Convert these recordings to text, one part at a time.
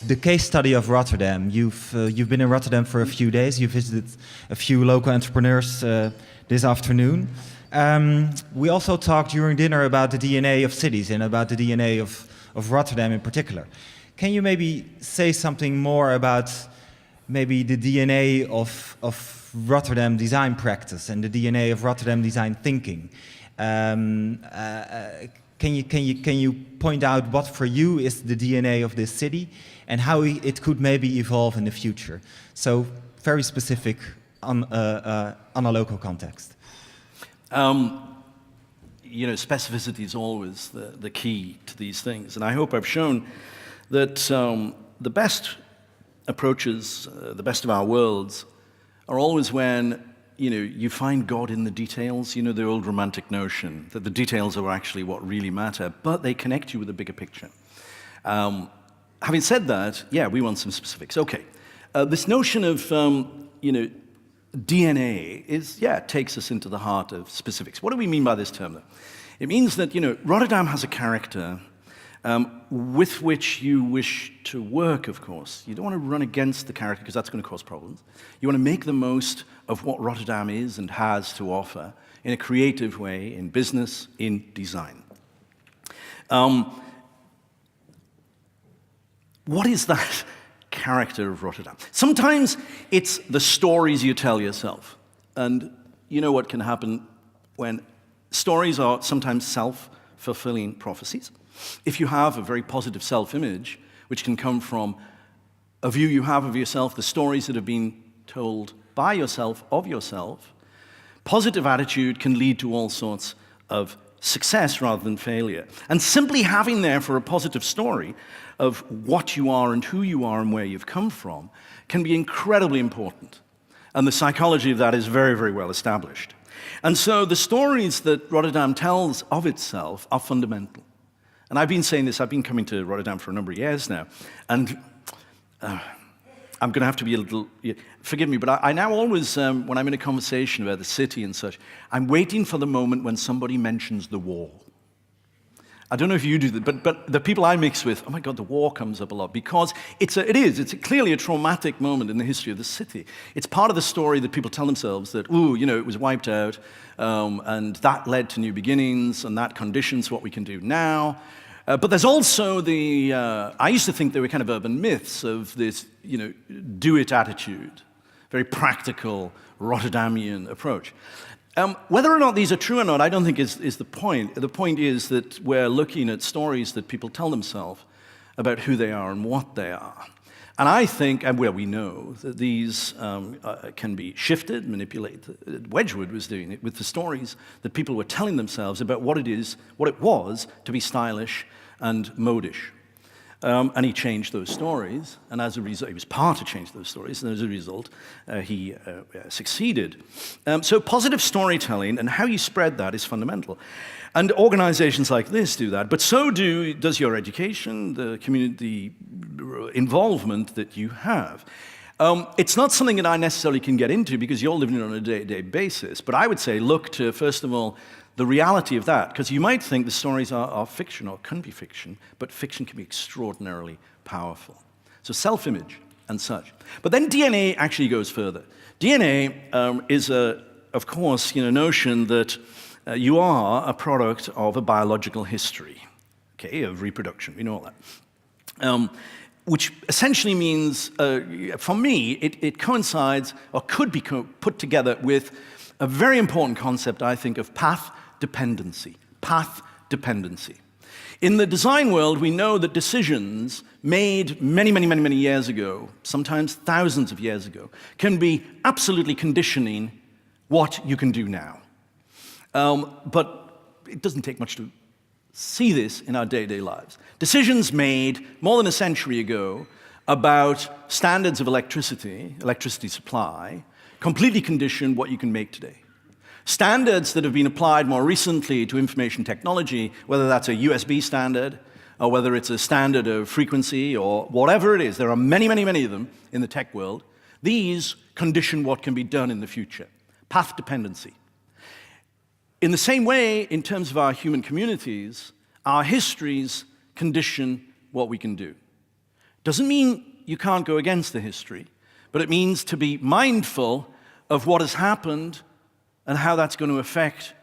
the case study of Rotterdam. You've been in Rotterdam for a few days. You visited a few local entrepreneurs this afternoon. We also talked during dinner about the DNA of cities and about the DNA of Rotterdam in particular. Can you maybe say something more about maybe the DNA of Rotterdam design practice and the DNA of Rotterdam design thinking? Can you point out what for you is the DNA of this city and how it could maybe evolve in the future? So very specific on a local context. Specificity is always the key to these things, and I hope I've shown that the best approaches, the best of our worlds, are always when you find God in the details. The old romantic notion that the details are actually what really matter, but they connect you with a bigger picture. Having said that, yeah, we want some specifics. Okay, this notion of DNA takes us into the heart of specifics. What do we mean by this term, though? It means that Rotterdam has a character with which you wish to work, of course. You don't want to run against the character because that's going to cause problems. You want to make the most of what Rotterdam is and has to offer in a creative way, in business, in design. What is that character of Rotterdam? Sometimes it's the stories you tell yourself. And you know what can happen when stories are sometimes self-fulfilling prophecies. If you have a very positive self-image, which can come from a view you have of yourself, the stories that have been told by yourself of yourself, positive attitude can lead to all sorts of success rather than failure. And simply having there for a positive story of what you are and who you are and where you've come from can be incredibly important. And the psychology of that is very, very well established. And so the stories that Rotterdam tells of itself are fundamental. And I've been saying this, I've been coming to Rotterdam for a number of years now, and I'm going to have to be a little, forgive me, but I now always, when I'm in a conversation about the city and such, I'm waiting for the moment when somebody mentions the war. I don't know if you do that, but the people I mix with, oh my God, the war comes up a lot, because it's clearly a traumatic moment in the history of the city. It's part of the story that people tell themselves that, it was wiped out, and that led to new beginnings, and that conditions what we can do now. But there's also I used to think they were kind of urban myths of this, do-it attitude, very practical Rotterdamian approach. Whether or not these are true or not, I don't think is the point. The point is that we're looking at stories that people tell themselves about who they are and what they are. And I think, and we know, that these can be shifted, manipulated. Wedgwood was doing it with the stories that people were telling themselves about what it was to be stylish and modish. And he changed those stories, and as a result, he was part to change those stories, and as a result, he succeeded. So positive storytelling and how you spread that is fundamental. And organizations like this do that, but so does your education, the community involvement that you have. It's not something that I necessarily can get into because you're living on a day-to-day basis, but I would say look to, first of all, the reality of that, because you might think the stories are fiction or can be fiction, but fiction can be extraordinarily powerful. So self-image and such. But then DNA actually goes further. DNA is, of course, notion that you are a product of a biological history, okay, of reproduction. We know all that. Which essentially means, for me, it coincides or could be put together with a very important concept, I think, of path dependency. Path dependency. In the design world, we know that decisions made many, many, many, many years ago, sometimes thousands of years ago, can be absolutely conditioning what you can do now. But it doesn't take much to see this in our day-to-day lives. Decisions made more than a century ago about standards of electricity supply, completely condition what you can make today. Standards that have been applied more recently to information technology, whether that's a USB standard, or whether it's a standard of frequency, or whatever it is, there are many, many, many of them in the tech world. These condition what can be done in the future. Path dependency. In the same way, in terms of our human communities, our histories condition what we can do. Doesn't mean you can't go against the history, but it means to be mindful of what has happened and how that's going to affect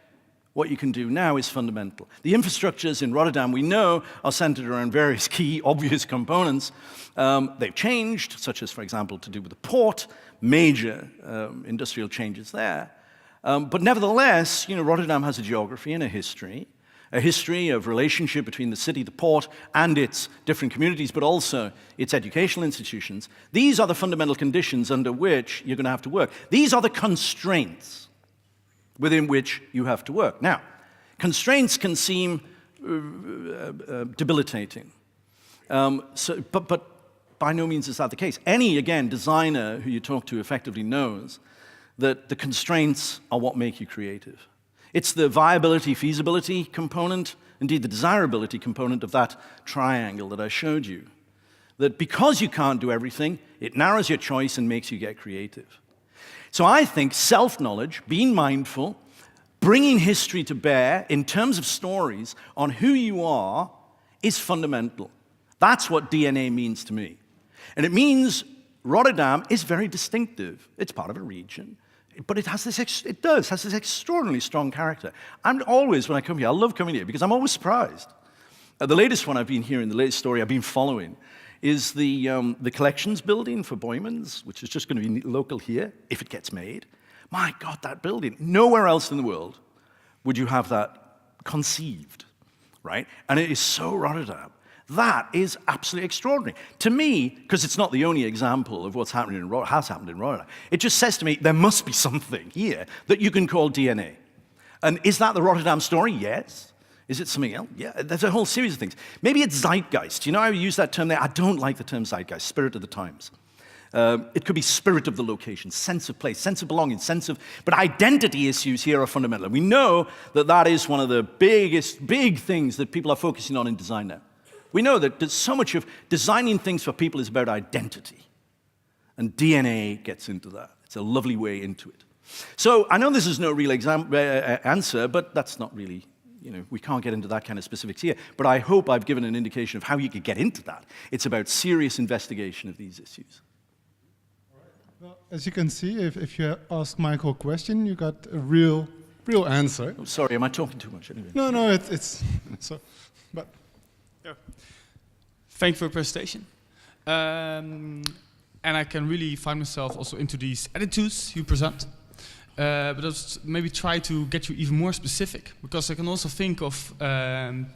what you can do now is fundamental. The infrastructures in Rotterdam, we know, are centered around various key, obvious components. They've changed, such as, for example, to do with the port, major industrial changes there. But nevertheless, Rotterdam has a geography and a history of relationship between the city, the port, and its different communities, but also its educational institutions. These are the fundamental conditions under which you're going to have to work. These are the constraints within which you have to work. Now, constraints can seem debilitating, but by no means is that the case. Any, again, designer who you talk to effectively knows that the constraints are what make you creative. It's the viability, feasibility component, indeed the desirability component of that triangle that I showed you. That because you can't do everything, it narrows your choice and makes you get creative. So I think self-knowledge, being mindful, bringing history to bear in terms of stories on who you are is fundamental. That's what DNA means to me. And it means Rotterdam is very distinctive. It's part of a region. But it has this extraordinarily strong character. I'm always, when I come here, I love coming here because I'm always surprised. The latest one I've been hearing, the latest story I've been following, is the collections building for Boymans, which is just going to be local here, if it gets made. My God, that building. Nowhere else in the world would you have that conceived, right? And it is so Rotterdam. That is absolutely extraordinary. To me, because it's not the only example of what's happening has happened in Rotterdam, it just says to me, there must be something here that you can call DNA. And is that the Rotterdam story? Yes. Is it something else? Yeah, there's a whole series of things. Maybe it's zeitgeist. I use that term there. I don't like the term zeitgeist, spirit of the times. It could be spirit of the location, sense of place, sense of belonging, but identity issues here are fundamental. And we know that that is one of the big things that people are focusing on in design now. We know that so much of designing things for people is about identity. And DNA gets into that. It's a lovely way into it. So I know this is no real answer, but that's not really, we can't get into that kind of specifics here. But I hope I've given an indication of how you could get into that. It's about serious investigation of these issues. Well, as you can see, if you ask Michael a question, you got a real answer. Oh, sorry, am I talking too much anyway? No, it's so, but. Yeah. Thank you for your presentation. And I can really find myself also into these attitudes you present. But I'll maybe try to get you even more specific, because I can also think of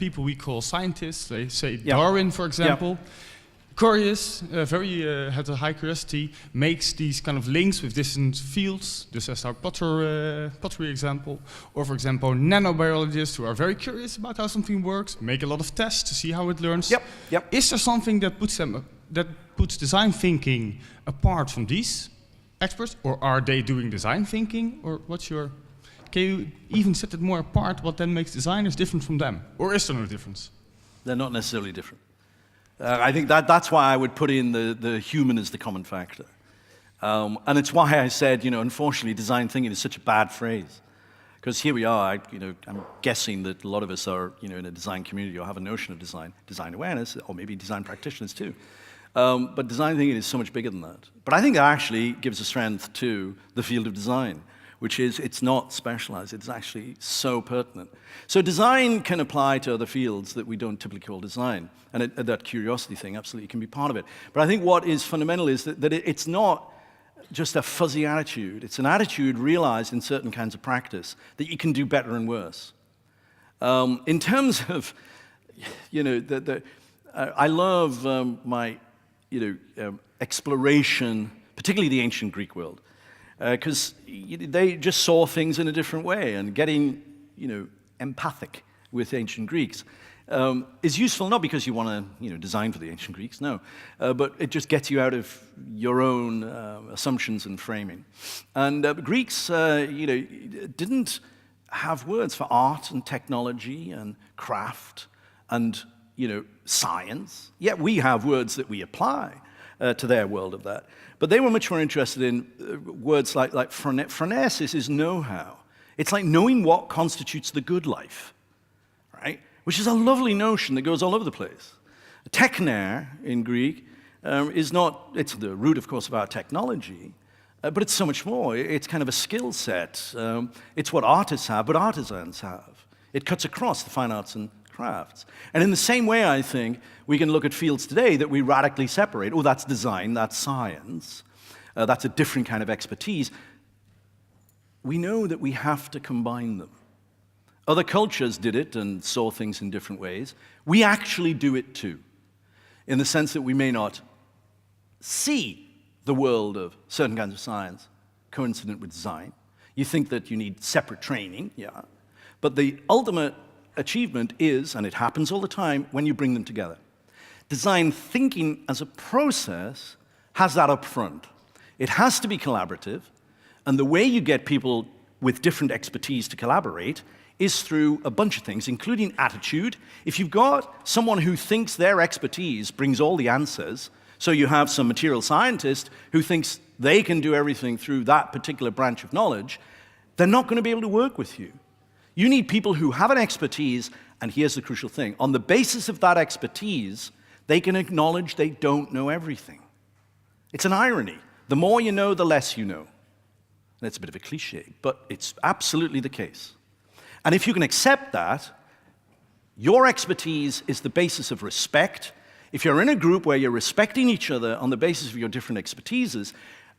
people we call scientists, they say Darwin, for example. Curious, had a high curiosity, makes these kind of links with different fields, just as our pottery example. Or for example, nanobiologists who are very curious about how something works, make a lot of tests to see how it learns. Yep. Is there something that puts design thinking apart from these experts, or are they doing design thinking, or can you even set it more apart, what then makes designers different from them, or is there no difference? They're not necessarily different. I think that's why I would put in the human as the common factor. And it's why I said, unfortunately, design thinking is such a bad phrase. Because here we are, I'm guessing that a lot of us are, in a design community or have a notion of design awareness, or maybe design practitioners too. But design thinking is so much bigger than that. But I think that actually gives a strength to the field of design, which is it's not specialized, it's actually so pertinent. So design can apply to other fields that we don't typically call design, and that curiosity thing absolutely can be part of it. But I think what is fundamental is that it's not just a fuzzy attitude, it's an attitude realized in certain kinds of practice that you can do better and worse. In terms of, I love my, exploration, particularly the ancient Greek world. Because they just saw things in a different way, and getting, empathic with ancient Greeks is useful not because you want to, design for the ancient Greeks, no, but it just gets you out of your own assumptions and framing. And Greeks, didn't have words for art and technology and craft and, science. Yet we have words that we apply to their world of that. But they were much more interested in words like phronesis is know-how. It's like knowing what constitutes the good life, right? Which is a lovely notion that goes all over the place. Techner in Greek is not, it's the root, of course, of our technology, but it's so much more. It's kind of a skill set. It's what artists have, but artisans have. It cuts across the fine arts and crafts. And in the same way, I think, we can look at fields today that we radically separate. Oh, that's design, that's science, that's a different kind of expertise. We know that we have to combine them. Other cultures did it and saw things in different ways. We actually do it too, in the sense that we may not see the world of certain kinds of science coincident with design. You think that you need separate training, yeah. But the ultimate achievement is, and it happens all the time, when you bring them together. Design thinking as a process has that up front. It has to be collaborative, and the way you get people with different expertise to collaborate is through a bunch of things, including attitude. If you've got someone who thinks their expertise brings all the answers, so you have some material scientist who thinks they can do everything through that particular branch of knowledge, they're not going to be able to work with you. You need people who have an expertise, and here's the crucial thing. On the basis of that expertise, they can acknowledge they don't know everything. It's an irony. The more you know, the less you know. That's a bit of a cliche, but it's absolutely the case. And if you can accept that, your expertise is the basis of respect. If you're in a group where you're respecting each other on the basis of your different expertises,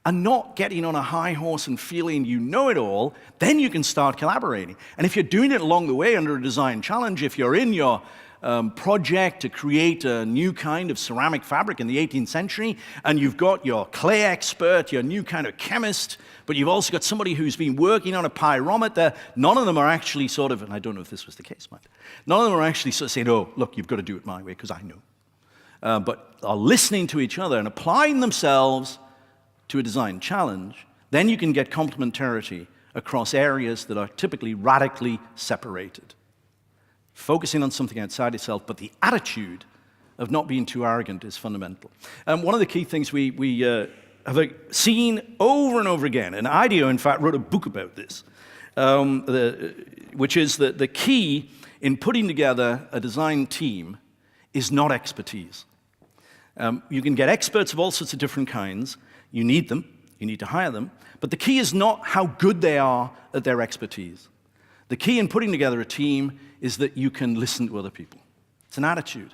and not getting on a high horse and feeling you know it all, then you can start collaborating. And if you're doing it along the way under a design challenge, if you're in your project to create a new kind of ceramic fabric in the 18th century, and you've got your clay expert, your new kind of chemist, but you've also got somebody who's been working on a pyrometer, none of them are actually sort of, and I don't know if this was the case, Mike, none of them are actually sort of saying, oh, look, you've got to do it my way, because I know. But are listening to each other and applying themselves to a design challenge, then you can get complementarity across areas that are typically radically separated. Focusing on something outside itself, but the attitude of not being too arrogant is fundamental. One of the key things we have seen over and over again, and IDEO, in fact, wrote a book about this, which is that the key in putting together a design team is not expertise. You can get experts of all sorts of different kinds. You need them. You need to hire them. But the key is not how good they are at their expertise. The key in putting together a team is that you can listen to other people. It's an attitude.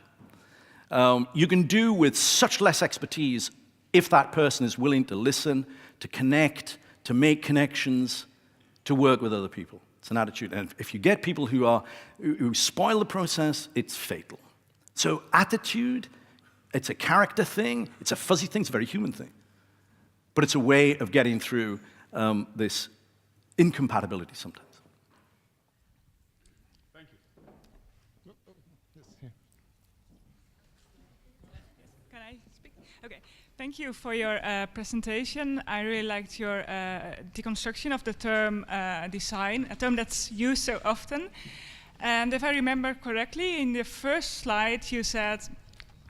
You can do with such less expertise if that person is willing to listen, to connect, to make connections, to work with other people. It's an attitude. And if you get people who spoil the process, it's fatal. So attitude, it's a character thing, it's a fuzzy thing, it's a very human thing. But it's a way of getting through this incompatibility sometimes. Thank you. Can I speak? Okay. Thank you for your presentation. I really liked your deconstruction of the term design, a term that's used so often. And if I remember correctly, in the first slide you said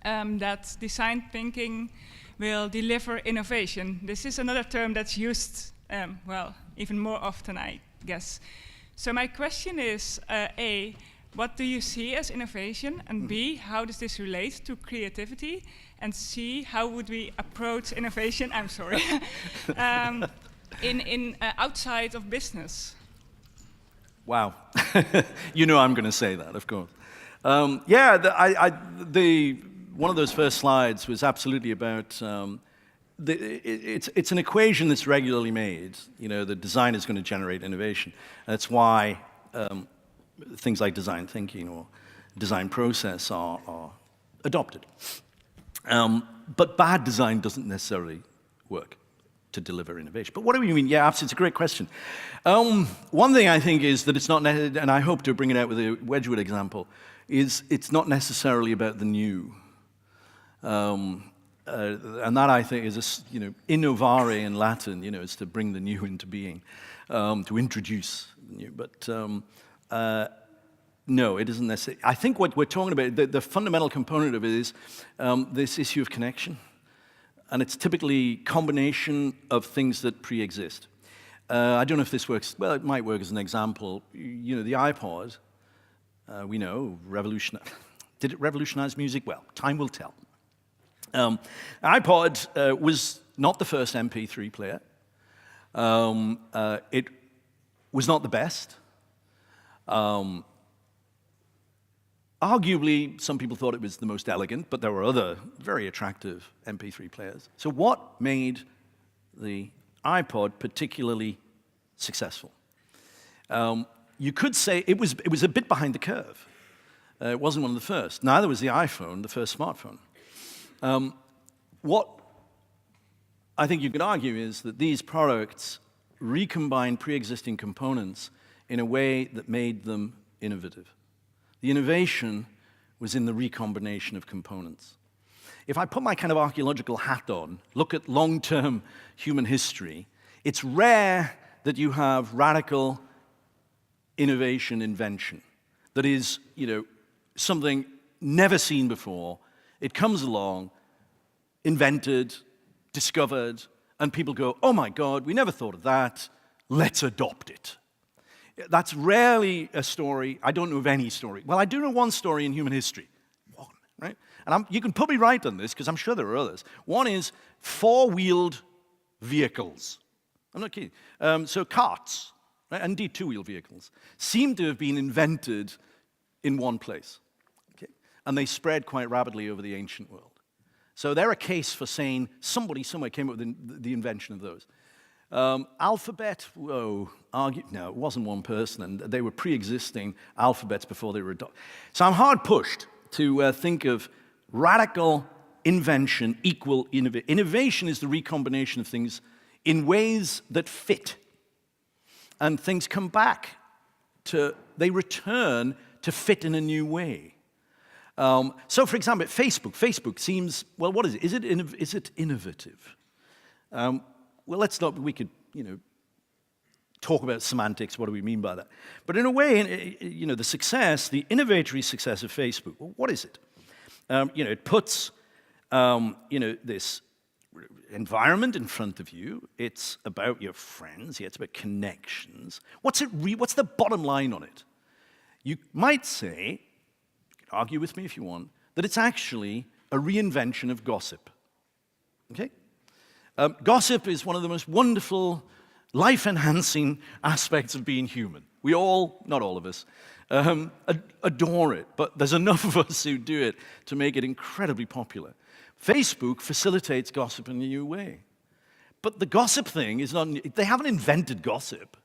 that design thinking will deliver innovation. This is another term that's used, well, even more often, I guess. So my question is, A, what do you see as innovation? And B, how does this relate to creativity? And C, how would we approach innovation, I'm sorry, outside of business? Wow. You know I'm going to say that, of course. One of those first slides was absolutely about, it's an equation that's regularly made. You know, the design is going to generate innovation. That's why things like design thinking or design process are adopted. But bad design doesn't necessarily work to deliver innovation. But what do we mean? Yeah, absolutely, it's a great question. One thing I think is that it's not, and I hope to bring it out with a Wedgwood example, is it's not necessarily about the new. And that, I think, is innovare in Latin, is to bring the new into being, to introduce the new. But no, it isn't necessarily. I think what we're talking about, the fundamental component of it is this issue of connection. And it's typically a combination of things that pre-exist. I don't know if this works. Well, it might work as an example. The iPod, we know, did it revolutionize music? Well, time will tell. iPod was not the first MP3 player. It was not the best. Arguably, some people thought it was the most elegant, but there were other very attractive MP3 players. So what made the iPod particularly successful? You could say it was a bit behind the curve. It wasn't one of the first. Neither was the iPhone, the first smartphone. What I think you could argue is that these products recombined pre-existing components in a way that made them innovative. The innovation was in the recombination of components. If I put my kind of archaeological hat on, look at long-term human history, it's rare that you have radical innovation, invention. That is, something never seen before. It comes along, invented, discovered, and people go, oh my God, we never thought of that, let's adopt it. That's rarely a story. I don't know of any story. Well, I do know one story in human history. One, right? And you can put me right on this, because I'm sure there are others. One is four-wheeled vehicles. I'm not kidding. So carts, right? Indeed two-wheeled vehicles, seem to have been invented in one place. Okay? And they spread quite rapidly over the ancient world. So they're a case for saying somebody somewhere came up with the invention of those. Alphabet, no, it wasn't one person, and they were pre-existing alphabets before they were adopted. So I'm hard pushed to think of radical invention equal innovation. Innovation is the recombination of things in ways that fit. And things come back they return to fit in a new way. So for example, Facebook seems, well, what is it? Is it innovative? Well, we could, talk about semantics, what do we mean by that? But in a way, the innovatory success of Facebook, well, what is it? It puts, this environment in front of you. It's about your friends. It's about connections. What's the bottom line on it? You might say, you can argue with me if you want, that it's actually a reinvention of gossip. Okay? Gossip is one of the most wonderful, life-enhancing aspects of being human. We all, not all of us, adore it, but there's enough of us who do it to make it incredibly popular. Facebook facilitates gossip in a new way. But the gossip thing is not, they haven't invented gossip.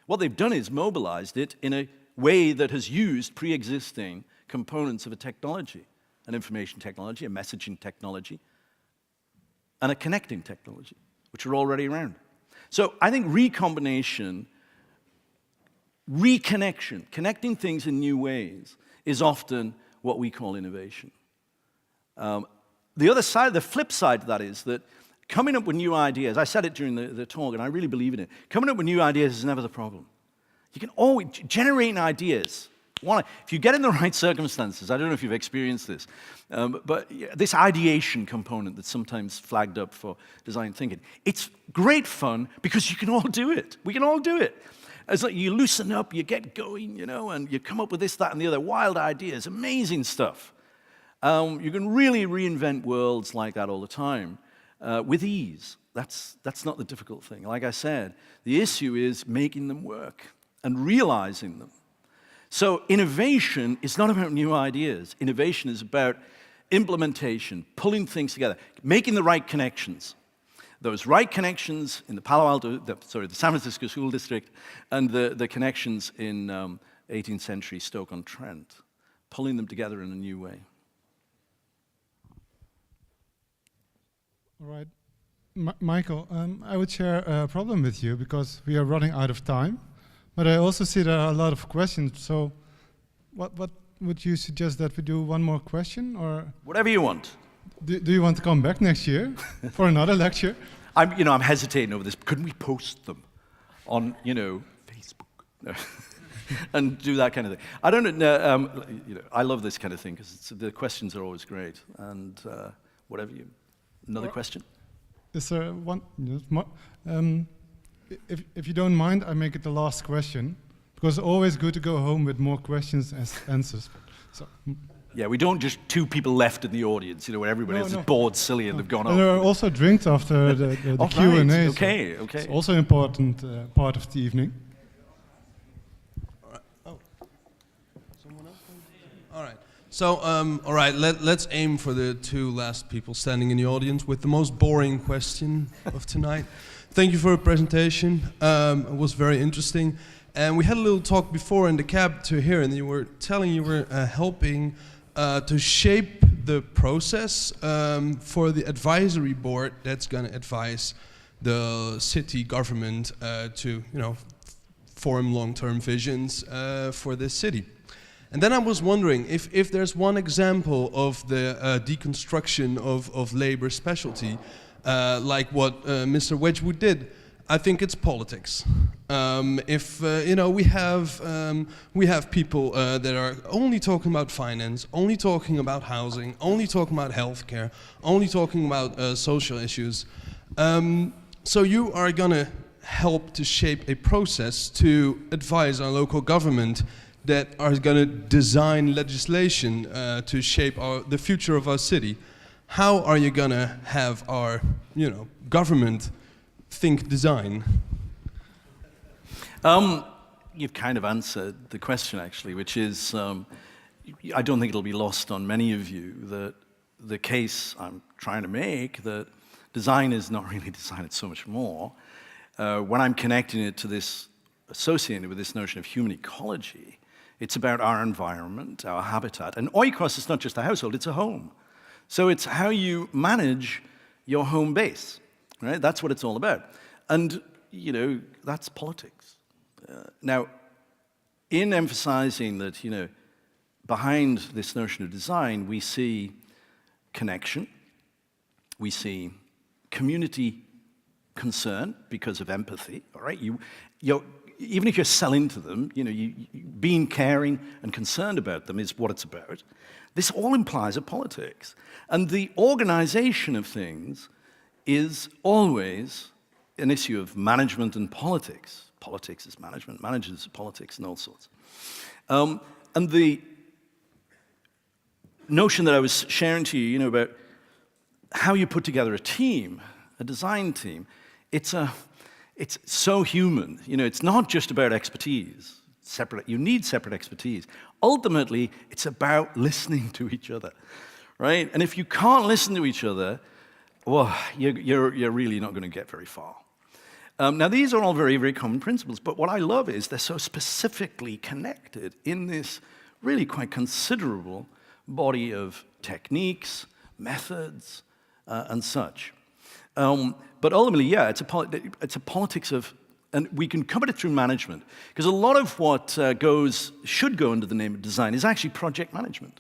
What they've done is mobilized it in a way that has used pre-existing components of a technology, an information technology, a messaging technology, and a connecting technology, which are already around. So I think recombination, reconnection, connecting things in new ways is often what we call innovation. The flip side to that is that coming up with new ideas, I said it during the talk, and I really believe in it, coming up with new ideas is never the problem. You can always, generating ideas, if you get in the right circumstances, I don't know if you've experienced this, but this ideation component that's sometimes flagged up for design thinking, it's great fun because you can all do it. We can all do it. It's like you loosen up, you get going, and you come up with this, that, and the other wild ideas, amazing stuff. You can really reinvent worlds like that all the time with ease. That's not the difficult thing. Like I said, the issue is making them work and realizing them. So innovation is not about new ideas. Innovation is about implementation, pulling things together, making the right connections. Those right connections in the the San Francisco School District, and the connections in 18th century Stoke-on-Trent, pulling them together in a new way. All right. Michael, I would share a problem with you because we are running out of time. But I also see there are a lot of questions. So what would you suggest that we do one more question? Or whatever you want. Do you want to come back next year for another lecture? I'm hesitating over this. Couldn't we post them on, Facebook? And do that kind of thing. I don't know. I love this kind of thing because the questions are always great. And another question? Is there one? Yes, if you don't mind, I make it the last question because it's always good to go home with more questions as answers. So. Yeah, we don't just two people left in the audience, where everybody else is bored, silly, and they've gone off. And there are also drinks after the Oh, Q&A. right. so Okay. It's also an important part of the evening. All right. So, all right, let's aim for the two last people standing in the audience with the most boring question of tonight. Thank you for your presentation. It was very interesting. And we had a little talk before in the cab to here, and you were helping to shape the process for the advisory board that's going to advise the city government to, form long-term visions for this city. And then I was wondering if there's one example of the deconstruction of labor specialty, like what Mr. Wedgwood did. I think it's politics. We have people that are only talking about finance, only talking about housing, only talking about healthcare, only talking about social issues. So you are gonna help to shape a process to advise our local government that are going to design legislation to shape the future of our city. How are you going to have our, government think design? You've kind of answered the question, actually, which is, I don't think it'll be lost on many of you that the case I'm trying to make, that design is not really design, it's so much more. When I'm connecting it to this, associated with this notion of human ecology, it's about our environment, our habitat. And oikos is not just a household, it's a home. So it's how you manage your home base, right? That's what it's all about. And, that's politics. Now, in emphasizing that, behind this notion of design, we see connection, we see community concern because of empathy, all right? Even if you're selling to them, being caring and concerned about them is what it's about. This all implies a politics. And the organization of things is always an issue of management and politics. Politics is management, managers are politics, and all sorts. And the notion that I was sharing to you, about how you put together a team, a design team, it's so human. It's not just about expertise. You need separate expertise. Ultimately, it's about listening to each other, right? And if you can't listen to each other, well, you're really not going to get very far. Now, these are all very, very common principles, but what I love is they're so specifically connected in this really quite considerable body of techniques, methods, and such. But ultimately, yeah, it's a politics of, and we can cover it through management, because a lot of what should go under the name of design is actually project management.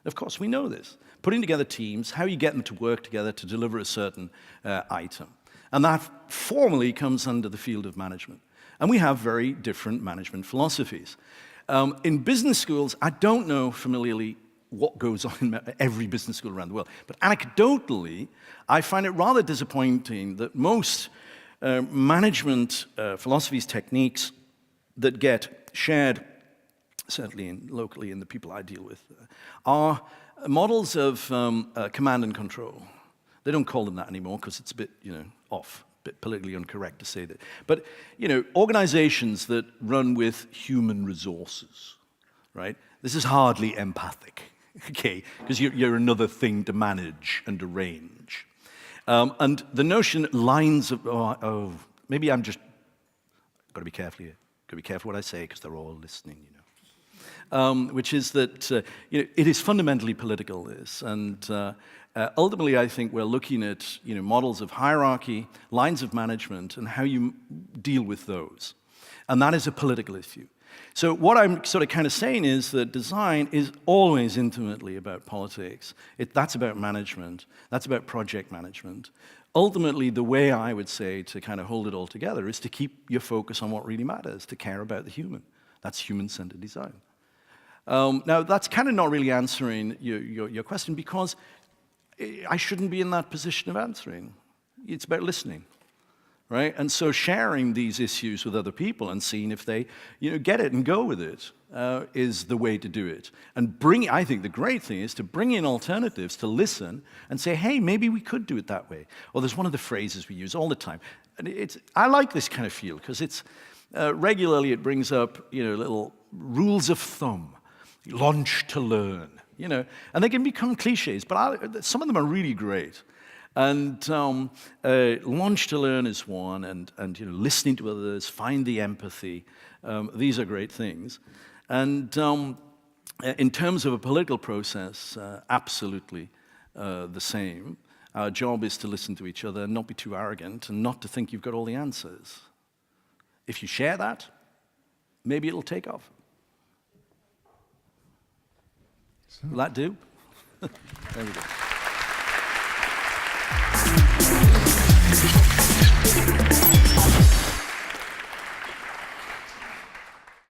Of course, we know this. Putting together teams, how you get them to work together to deliver a certain item. And that formally comes under the field of management. And we have very different management philosophies. In business schools, I don't know familiarly what goes on in every business school around the world. But anecdotally, I find it rather disappointing that most management philosophies, techniques that get shared, certainly locally in the people I deal with, are models of command and control. They don't call them that anymore because it's a bit, off, a bit politically incorrect to say that. But, organizations that run with human resources, right? This is hardly empathic. Okay, because you're another thing to manage and arrange. And the notion lines of, maybe I'm just, got to be careful here. Got to be careful what I say because they're all listening, which is that, it is fundamentally political, this. And ultimately, I think we're looking at, models of hierarchy, lines of management, and how you deal with those. And that is a political issue. So what I'm sort of kind of saying is that design is always intimately about politics. That's about management. That's about project management. Ultimately, the way I would say to kind of hold it all together is to keep your focus on what really matters, to care about the human. That's human-centered design. Now, that's kind of not really answering your question because I shouldn't be in that position of answering. It's about listening, right? And so sharing these issues with other people and seeing if they, get it and go with it is the way to do it. And I think the great thing is to bring in alternatives, to listen and say, hey, maybe we could do it that way. Or there's one of the phrases we use all the time. And I like this kind of feel because it's regularly it brings up, little rules of thumb, launch to learn, and they can become cliches, but some of them are really great. And launch to learn is one, and listening to others, find the empathy. These are great things. And in terms of a political process, absolutely the same. Our job is to listen to each other and not be too arrogant and not to think you've got all the answers. If you share that, maybe it'll take off. Will that do? There we go.